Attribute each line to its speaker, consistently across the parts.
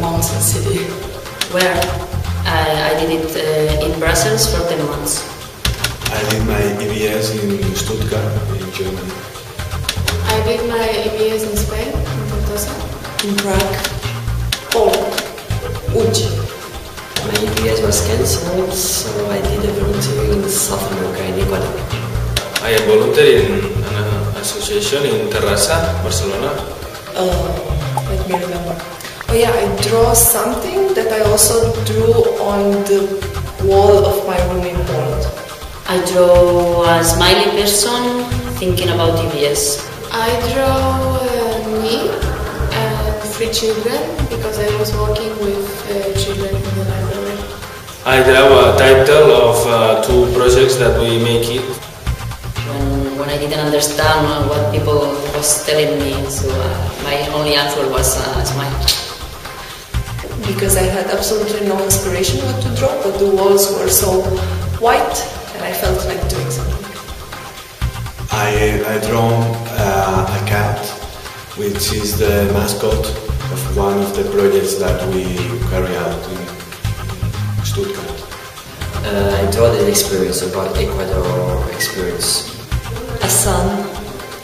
Speaker 1: mountain city.
Speaker 2: Where? I did it in Brussels for 10 months.
Speaker 3: I did my EBS in Stuttgart, in Germany.
Speaker 4: I did my EBS in Spain, in Portugal.
Speaker 1: In Prague. Poland. Uji.
Speaker 5: My EBS was cancelled, so I did a volunteering in South America, in Ecuador.
Speaker 6: I volunteered in an association in Terrassa, Barcelona.
Speaker 1: Let me remember. Oh yeah, I draw something that I also drew on the wall of my room in Poland.
Speaker 2: I draw a smiley person thinking about EBS.
Speaker 4: I draw me and 3 children because I was working with children in the library.
Speaker 6: I draw a title of 2 projects that we make it.
Speaker 2: When I didn't understand what people was telling me, so my only answer was a smile.
Speaker 1: Because I had absolutely no inspiration what to draw, but the walls were so white and I felt like doing something.
Speaker 3: I drawn a cat, which is the mascot of one of the projects that we carry out in Stuttgart.
Speaker 5: I draw the experience about Ecuador experience.
Speaker 1: A sun,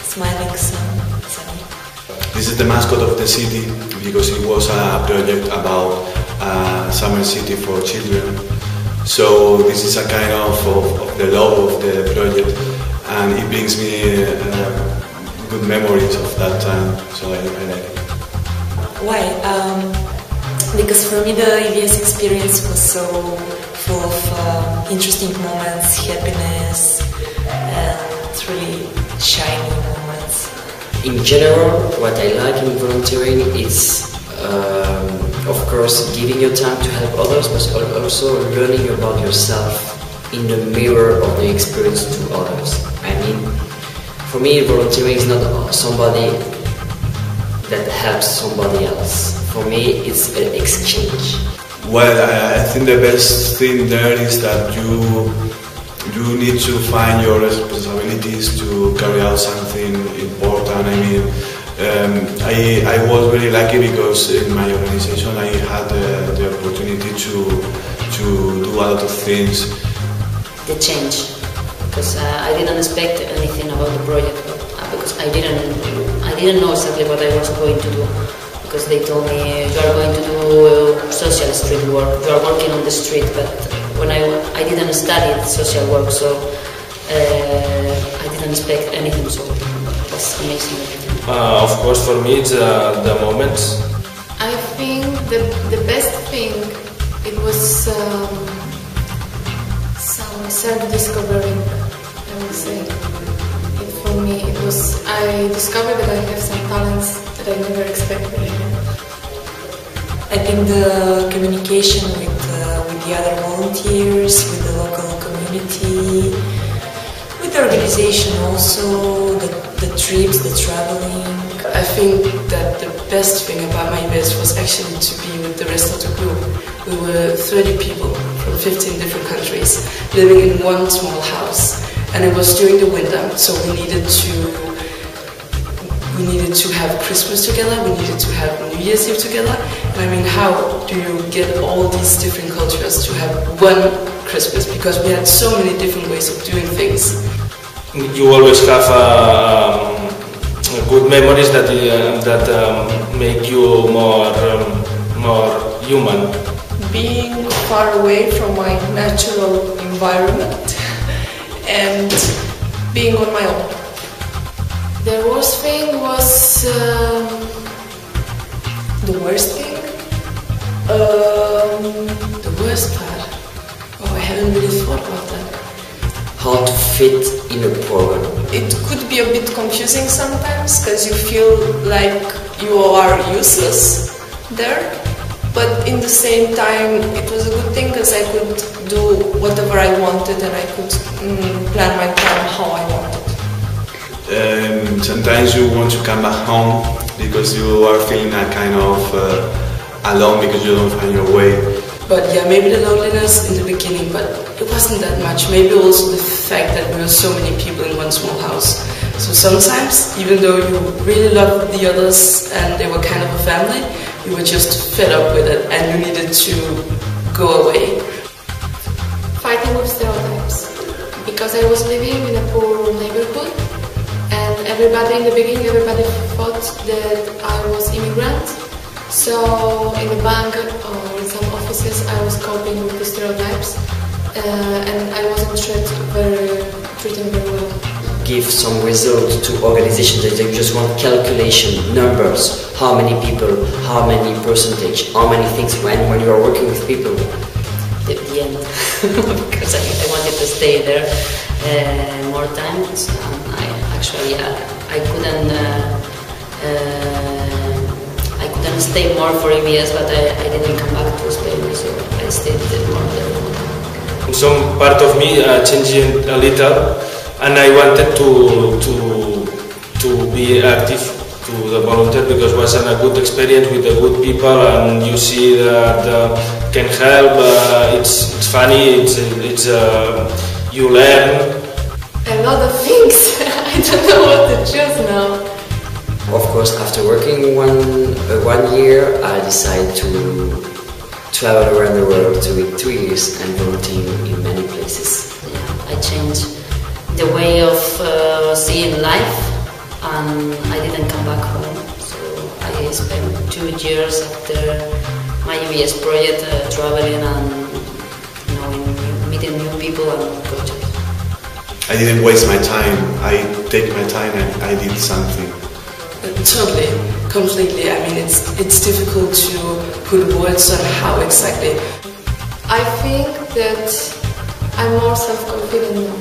Speaker 1: smiling sun, sunny.
Speaker 3: This is the mascot of the city because it was a project about a summer city for children. So this is a kind of the love of the project, and it brings me good memories of that time, so I like it.
Speaker 1: Why? Because for me the EBS experience was so full of interesting moments, happiness, and really shiny moments.
Speaker 5: In general, what I like in volunteering is, of course, giving your time to help others, but also learning about yourself in the mirror of the experience to others. I mean, for me, volunteering is not somebody that helps somebody else. For me, it's an exchange.
Speaker 3: Well, I think the best thing there is that you need to find your responsibilities to carry out something important. I mean, I was very lucky because in my organization I had the opportunity to do a lot of things.
Speaker 2: The change, because I didn't expect anything about the project, because I didn't know exactly what I was going to do. Because they told me you are going to do social street work, you are working on the street, but when I didn't study social work, so I didn't expect anything, so it was amazing.
Speaker 6: Of course, for me, it's the moments.
Speaker 4: I think the best thing, it was some self-discovering, I would say. For me, it was, I discovered that I have some talents that I never expected I had.
Speaker 1: I think the communication with the other volunteers, with the local community, with the organization also, the trips, the traveling.
Speaker 7: I think that the best thing about my EBS was actually to be with the rest of the group. We were 30 people from 15 different countries living in one small house, and it was during the winter, so we needed to have Christmas together, we needed to have New Year's Eve together. And I mean, how do you get all these different cultures to have one Christmas? Because we had so many different ways of doing things.
Speaker 6: You always have good memories that make you more human.
Speaker 1: Being far away from my natural environment and being on my own.
Speaker 4: The worst thing was...
Speaker 1: The worst thing?
Speaker 7: The worst part? Oh, I haven't really thought about that.
Speaker 5: How to fit in a program.
Speaker 1: It could be a bit confusing sometimes because you feel like you are useless there, but in the same time it was a good thing because I could do whatever I wanted and I could plan my time how I wanted.
Speaker 3: Sometimes you want to come back home because you are feeling a kind of alone because you don't find your way.
Speaker 7: But yeah, maybe the loneliness in the beginning, but it wasn't that much. Maybe also the fact that we were so many people in one small house. So sometimes, even though you really loved the others and they were kind of a family, you you were just fed up with it and you needed to go away?
Speaker 4: Fighting with stereotypes. Because I was living in a poor neighborhood, and everybody in the beginning, everybody thought that I was immigrant. So in the bank or in some offices, I was coping with the stereotypes, and I wasn't treated very well.
Speaker 5: Give some results to organizations that they just want calculation, numbers, how many people, how many percentage, how many things when you are working with people.
Speaker 2: The end, because I wanted to stay there more times. I couldn't stay more for years, but I didn't come back to Spain, so I stayed more there.
Speaker 6: Some part of me changed a little, and I wanted to be active to the volunteer because it was a good experience with the good people, and you see that can help. It's funny. It's you learn
Speaker 4: a lot of things. I don't know what to choose now.
Speaker 5: Of course, after working one year, I decided to travel around the world to 2 years and volunteer in many places.
Speaker 2: Yeah, I changed the way of seeing life, and I didn't come back home. So I spent 2 years after my UBS project traveling and meeting new people and projects.
Speaker 3: I didn't waste my time. I take my time and I did something.
Speaker 7: Totally, completely. I mean, it's difficult to put words on how exactly.
Speaker 4: I think that I'm more self-confident now,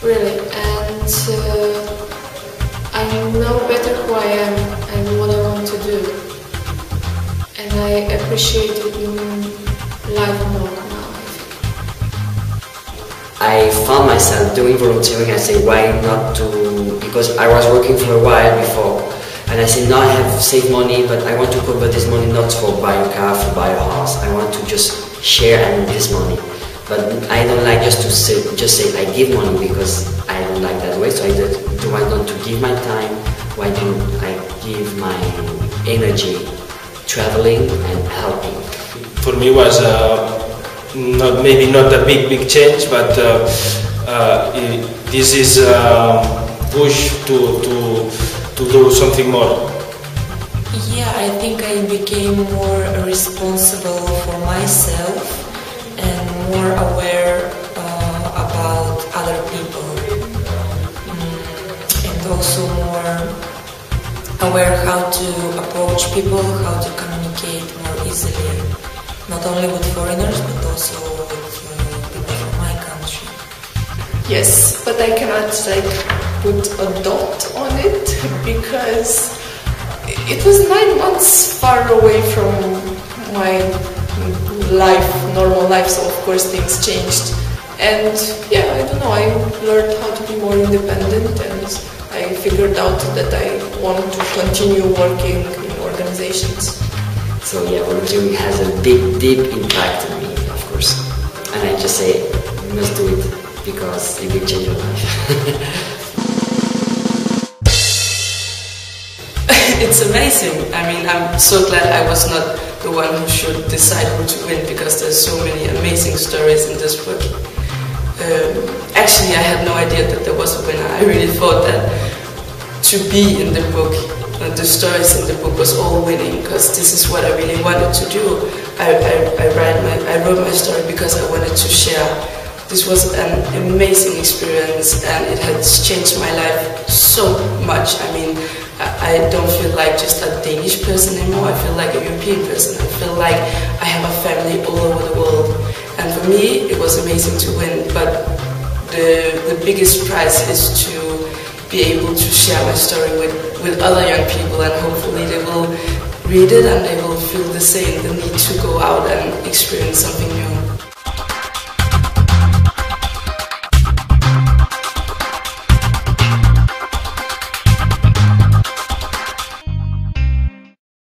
Speaker 4: really, and I know better who I am and what I want to do, and I appreciate life more now.
Speaker 5: I found myself doing volunteering. I say, why not to, because I was working for a while before, and I said, now I have saved money, but I want to convert this money not for buy a car, for buy a house. I want to just share and this money. But I don't like just say I give money, because I don't like that way. So why don't to give my time? Why don't I give my energy traveling and helping?
Speaker 6: For me was maybe not a big change, but this is a push to do something more.
Speaker 8: Yeah, I think I became more responsible for myself and more aware about other people, and also more aware how to approach people, how to communicate more easily. Not only with foreigners, but also with people from my country.
Speaker 1: Yes, but I cannot put a dot on it because it was 9 months far away from my normal life, so of course things changed. And yeah, I don't know, I learned how to be more independent, and I figured out that I want to continue working in organizations.
Speaker 5: So yeah, volunteering has a deep impact on me, of course. And I just say, you must do it, because it will change your life.
Speaker 7: It's amazing. I mean, I'm so glad I was not the one who should decide who to win, because there's so many amazing stories in this book. Actually, I had no idea that there was a winner. I really thought that to be in the book, the stories in the book was all winning, because this is what I really wanted to do. I wrote my story because I wanted to share. This was an amazing experience, and it has changed my life so much. I mean, I don't feel like just a Danish person anymore. I feel like a European person. I feel like I have a family all over the world. And for me, it was amazing to win. But the biggest prize is to be able to share my story with other young people, and hopefully they will read it and they will feel the same, the need to go out and experience something new.